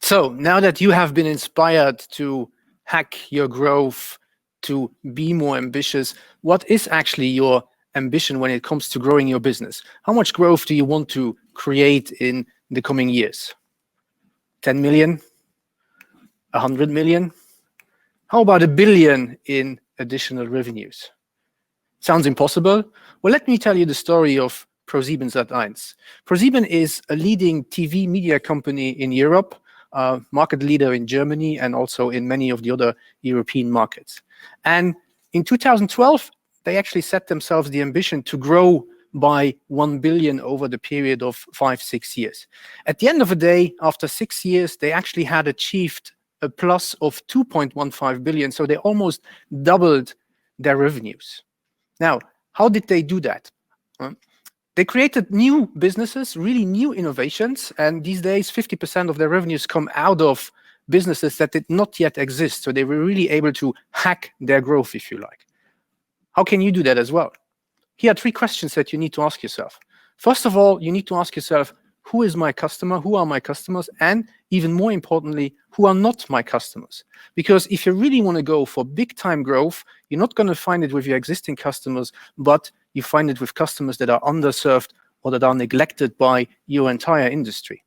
So now that you have been inspired to hack your growth, to be more ambitious, what is actually your ambition when it comes to growing your business? How much growth do you want to create in the coming years? 10 million? 100 million? How about 1 billion in additional revenues? Sounds impossible? Well, let me tell you the story of ProSieben Sat.1. ProSieben is a leading TV media company in Europe, a market leader in Germany and also in many of the other European markets. And in 2012, they actually set themselves the ambition to grow by 1 billion over the period of 5-6 years. At the end of the day, after 6 years, they actually had achieved a plus of 2.15 billion, so they almost doubled their revenues. Now, how did they do that? They created new businesses, really new innovations, and these days 50% of their revenues come out of businesses that did not yet exist, so they were really able to hack their growth, if you like. How can you do that as well? Here are 3 questions that you need to ask yourself. First of all, you need to ask yourself, who is my customer, who are my customers, and even more importantly, who are not my customers? Because if you really want to go for big-time growth, you're not going to find it with your existing customers, but you find it with customers that are underserved or that are neglected by your entire industry.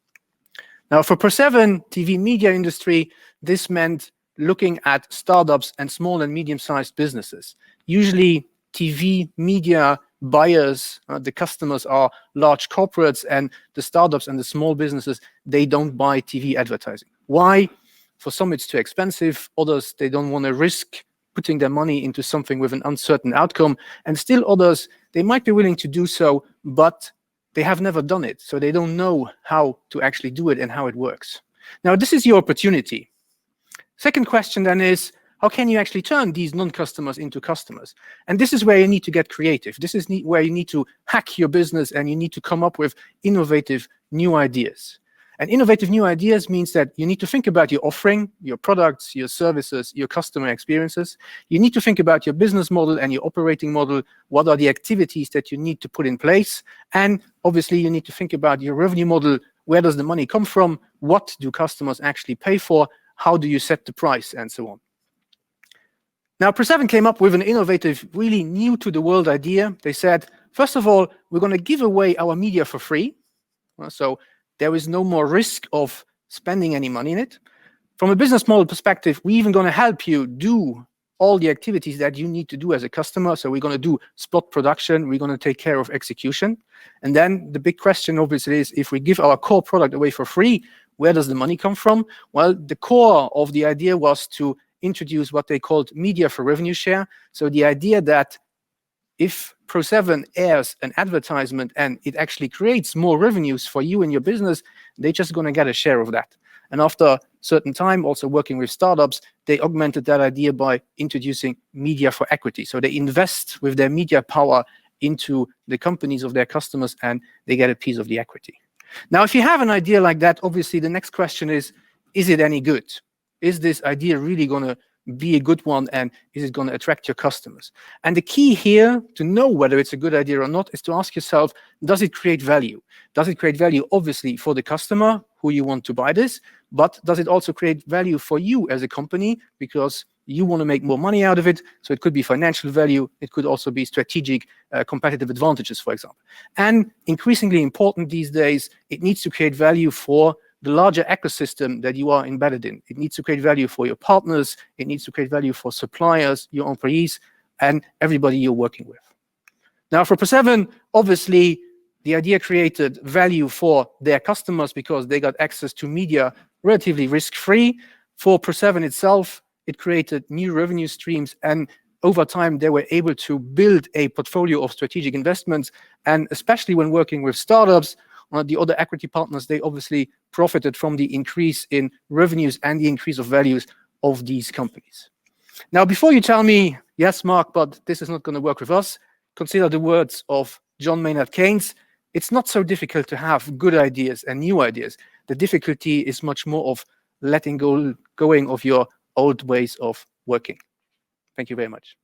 Now, for ProSieben TV media industry, this meant looking at startups and small and medium-sized businesses. Usually, TV media buyers, the customers are large corporates, and the startups and the small businesses, they don't buy TV advertising. Why? For some, it's too expensive. Others, they don't want to risk putting their money into something with an uncertain outcome. And still others, they might be willing to do so, but they have never done it. So they don't know how to actually do it and how it works. Now, this is your opportunity. Second question then is, how can you actually turn these non-customers into customers? And this is where you need to get creative. This is where you need to hack your business and you need to come up with innovative new ideas. And innovative new ideas means that you need to think about your offering, your products, your services, your customer experiences. You need to think about your business model and your operating model. What are the activities that you need to put in place? And obviously, you need to think about your revenue model. Where does the money come from? What do customers actually pay for? How do you set the price? And so on. Now, ProSieben came up with an innovative, really new to the world idea. They said, first of all, we're going to give away our media for free. So there is no more risk of spending any money in it. From a business model perspective, we're even going to help you do all the activities that you need to do as a customer. So we're going to do spot production. We're going to take care of execution. And then the big question, obviously, is if we give our core product away for free, where does the money come from? Well, the core of the idea was to introduce what they called media for revenue share. So the idea that if ProSieben airs an advertisement and it actually creates more revenues for you and your business, they're just going to get a share of that. And after a certain time, also working with startups, they augmented that idea by introducing media for equity. So they invest with their media power into the companies of their customers and they get a piece of the equity. Now, if you have an idea like that, obviously the next question is it any good? Is this idea really going to be a good one, and is it going to attract your customers? And the key here to know whether it's a good idea or not is to ask yourself, does it create value? Does it create value, obviously, for the customer who you want to buy this, but does it also create value for you as a company because you want to make more money out of it? So it could be financial value. It could also be strategic competitive advantages, for example. And increasingly important these days, it needs to create value for the larger ecosystem that you are embedded in. It needs to create value for your partners. It needs to create value for suppliers, your employees, and everybody you're working with. Now, for ProSieben, obviously, the idea created value for their customers because they got access to media relatively risk-free. For ProSieben itself, it created new revenue streams, and over time, they were able to build a portfolio of strategic investments, and especially when working with startups, the other equity partners, they obviously profited from the increase in revenues and the increase of values of these companies. Now, before you tell me, yes, Mark, but this is not going to work with us, consider the words of John Maynard Keynes. It's not so difficult to have good ideas and new ideas. The difficulty is much more of letting going of your old ways of working. Thank you very much.